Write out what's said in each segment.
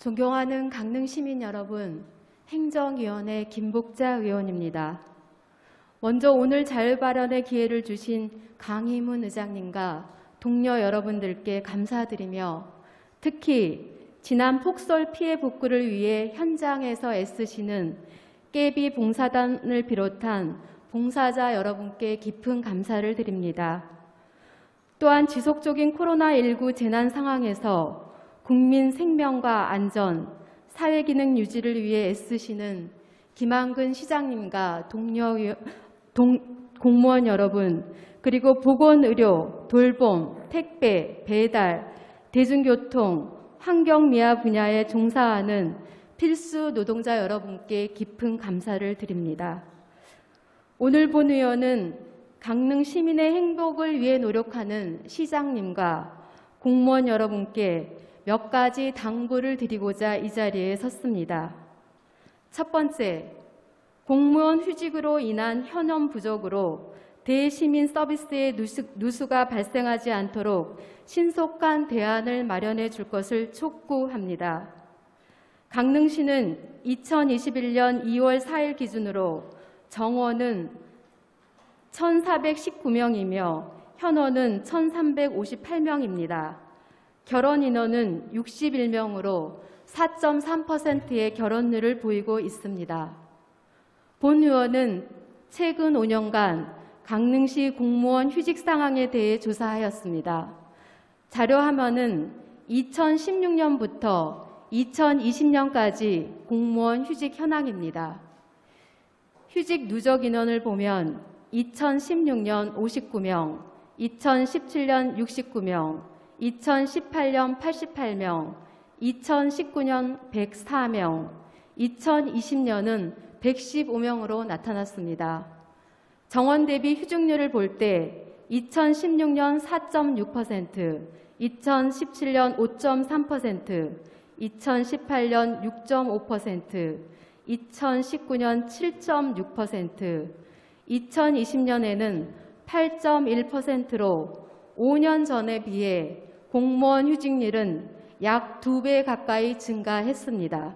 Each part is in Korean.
존경하는 강릉 시민 여러분, 행정위원회 김복자 의원입니다. 먼저 오늘 자유발언의 기회를 주신 강희문 의장님과 동료 여러분들께 감사드리며 특히 지난 폭설 피해 복구를 위해 현장에서 애쓰시는 깨비 봉사단을 비롯한 봉사자 여러분께 깊은 감사를 드립니다. 또한 지속적인 코로나19 재난 상황에서 국민 생명과 안전, 사회기능 유지를 위해 애쓰시는 김한근 시장님과 동료 공무원 여러분, 그리고 보건의료, 돌봄, 택배, 배달, 대중교통, 환경미화 분야에 종사하는 필수 노동자 여러분께 깊은 감사를 드립니다. 오늘 본 의원은 강릉 시민의 행복을 위해 노력하는 시장님과 공무원 여러분께 몇 가지 당부를 드리고자 이 자리에 섰습니다. 첫 번째, 공무원 휴직으로 인한 현업 부족으로 대시민 서비스의 누수가 발생하지 않도록 신속한 대안을 마련해 줄 것을 촉구합니다. 강릉시는 2021년 2월 4일 기준으로 정원은 1,419명이며 현원은 1,358명입니다. 결혼 인원은 61명으로 4.3%의 결혼율을 보이고 있습니다. 본 의원은 최근 5년간 강릉시 공무원 휴직 상황에 대해 조사하였습니다. 자료화면은 2016년부터 2020년까지 공무원 휴직 현황입니다. 휴직 누적 인원을 보면 2016년 59명, 2017년 69명, 2018년 88명, 2019년 104명, 2020년은 115명으로 나타났습니다. 정원 대비 휴직률을 볼 때 2016년 4.6%, 2017년 5.3%, 2018년 6.5%, 2019년 7.6%, 2020년에는 8.1%로 5년 전에 비해 공무원 휴직률은 약 2배 가까이 증가했습니다.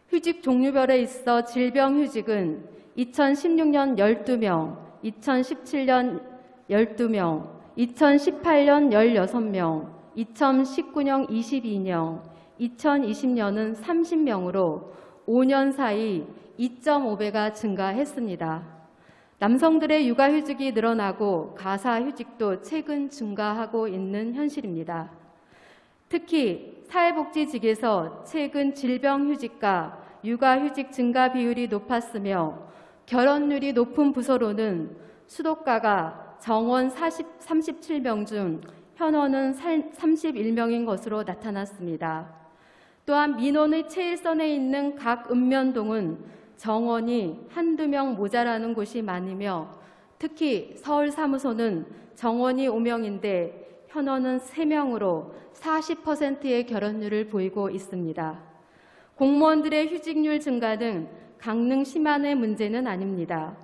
휴직 종류별에 있어 질병휴직은 2016년 12명, 2017년 12명, 2018년 16명, 2019년 22명, 2020년은 30명으로 5년 사이 2.5배가 증가했습니다. 남성들의 육아휴직이 늘어나고 가사휴직도 최근 증가하고 있는 현실입니다. 특히 사회복지직에서 최근 질병휴직과 육아휴직 증가 비율이 높았으며 결혼율이 높은 부서로는 수도가가 정원 37명 중 현원은 31명인 것으로 나타났습니다. 또한 민원의 최일선에 있는 각 읍면동은 정원이 한두 명 모자라는 곳이 많으며 특히 서울 사무소는 정원이 5명인데 현원은 3명으로 40%의 결혼율을 보이고 있습니다. 공무원들의 휴직률 증가는 강릉시만의 문제는 아닙니다.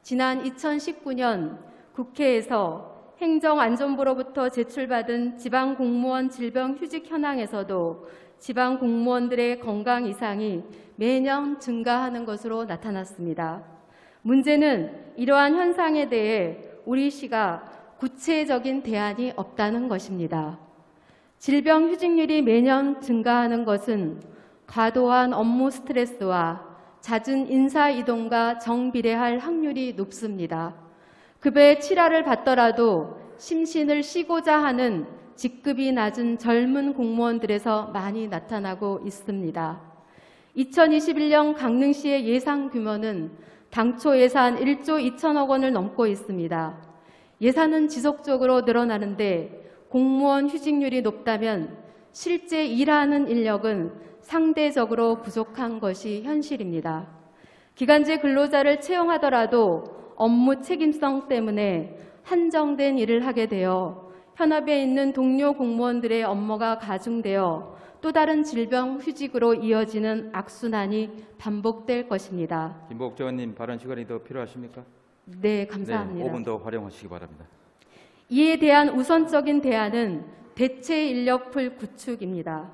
지난 2019년 국회에서 행정안전부로부터 제출받은 지방공무원 질병휴직 현황에서도 지방공무원들의 건강 이상이 매년 증가하는 것으로 나타났습니다. 문제는 이러한 현상에 대해 우리 시가 구체적인 대안이 없다는 것입니다. 질병휴직률이 매년 증가하는 것은 과도한 업무 스트레스와 잦은 인사이동과 정비례할 확률이 높습니다. 급여의 7할을 받더라도 심신을 쉬고자 하는 직급이 낮은 젊은 공무원들에서 많이 나타나고 있습니다. 2021년 강릉시의 예산 규모는 당초 예산 1조 2천억 원을 넘고 있습니다. 예산은 지속적으로 늘어나는데 공무원 휴직률이 높다면 실제 일하는 인력은 상대적으로 부족한 것이 현실입니다. 기간제 근로자를 채용하더라도 업무 책임성 때문에 한정된 일을 하게 되어 현업에 있는 동료 공무원들의 업무가 가중되어 또 다른 질병휴직으로 이어지는 악순환이 반복될 것입니다. 김복자 의원님, 발언 시간이 더 필요하십니까? 네, 감사합니다. 네, 5분 더 활용하시기 바랍니다. 이에 대한 우선적인 대안은 대체 인력풀 구축입니다.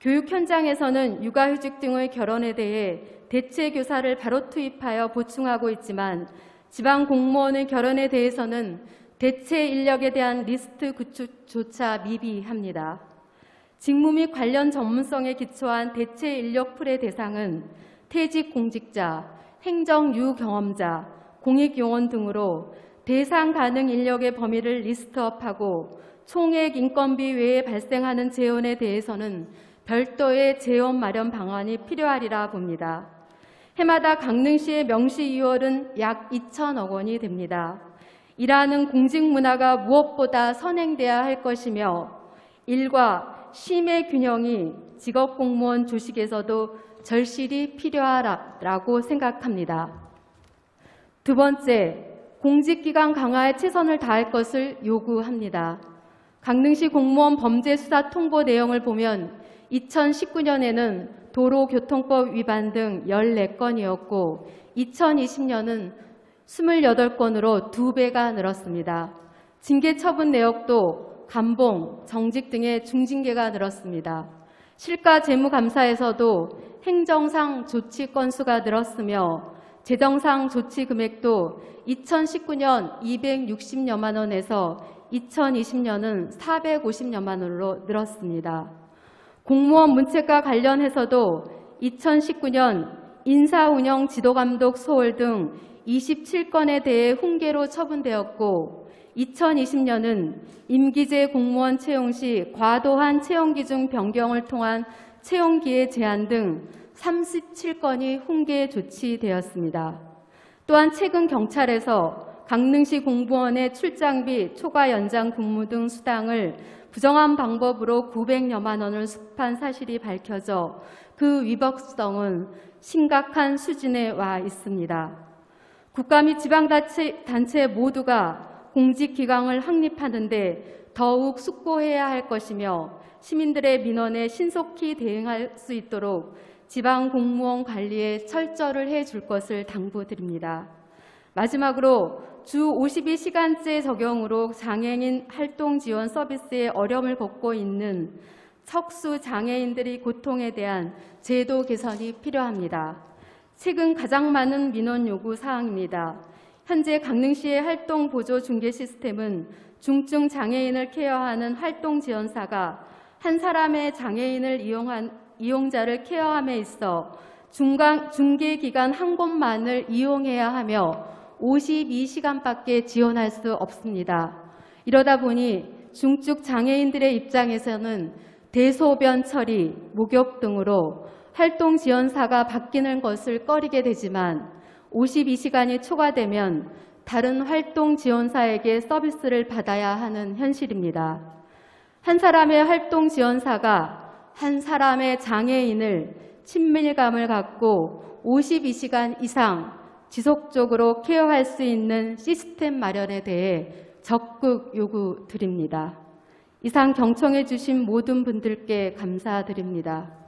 교육 현장에서는 육아휴직 등의 결혼에 대해 대체 교사를 바로 투입하여 보충하고 있지만 지방 공무원의 결혼에 대해서는 대체 인력에 대한 리스트 구축조차 미비합니다. 직무 및 관련 전문성에 기초한 대체 인력 풀의 대상은 퇴직 공직자, 행정 유경험자, 공익요원 등으로 대상 가능 인력의 범위를 리스트업하고 총액 인건비 외에 발생하는 재원에 대해서는 별도의 재원 마련 방안이 필요하리라 봅니다. 해마다 강릉시의 명시 2월은 약 2천억 원이 됩니다. 일하는 공직 문화가 무엇보다 선행돼야 할 것이며 일과 쉼의 균형이 직업 공무원 조직에서도 절실히 필요하다고 생각합니다. 두 번째, 공직기강 강화에 최선을 다할 것을 요구합니다. 강릉시 공무원 범죄수사 통보 내용을 보면 2019년에는 도로교통법 위반 등 14건이었고 2020년은 28건으로 2배가 늘었습니다. 징계 처분 내역도 감봉, 정직 등의 중징계가 늘었습니다. 실가 재무감사에서도 행정상 조치 건수가 늘었으며 재정상 조치 금액도 2019년 260여만 원에서 2020년은 450여만 원으로 늘었습니다. 공무원 문책과 관련해서도 2019년 인사운영 지도감독 소홀 등 27건에 대해 훈계로 처분되었고 2020년은 임기제 공무원 채용 시 과도한 채용 기준 변경을 통한 채용기회 제한 등 37건이 훈계 조치되었습니다. 또한 최근 경찰에서 강릉시 공무원의 출장비, 초과 연장 근무 등 수당을 부정한 방법으로 900여만 원을 수집한 사실이 밝혀져 그 위법성은 심각한 수준에 와 있습니다. 국가 및 지방단체 모두가 공직기강을 확립하는 데 더욱 숙고해야 할 것이며 시민들의 민원에 신속히 대응할 수 있도록 지방공무원 관리에 철저를 해줄 것을 당부드립니다. 마지막으로 주 52시간제 적용으로 장애인 활동 지원 서비스에 어려움을 겪고 있는 척수 장애인들의 고통에 대한 제도 개선이 필요합니다. 최근 가장 많은 민원 요구 사항입니다. 현재 강릉시의 활동 보조 중개 시스템은 중증 장애인을 케어하는 활동 지원사가 한 사람의 장애인을 이용자를 케어함에 있어 중개 기간 한 곳만을 이용해야 하며 52시간밖에 지원할 수 없습니다. 이러다 보니 중증 장애인들의 입장에서는 대소변 처리, 목욕 등으로 활동 지원사가 바뀌는 것을 꺼리게 되지만 52시간이 초과되면 다른 활동 지원사에게 서비스를 받아야 하는 현실입니다. 한 사람의 활동 지원사가 한 사람의 장애인을 친밀감을 갖고 52시간 이상 지속적으로 케어할 수 있는 시스템 마련에 대해 적극 요구드립니다. 이상 경청해 주신 모든 분들께 감사드립니다.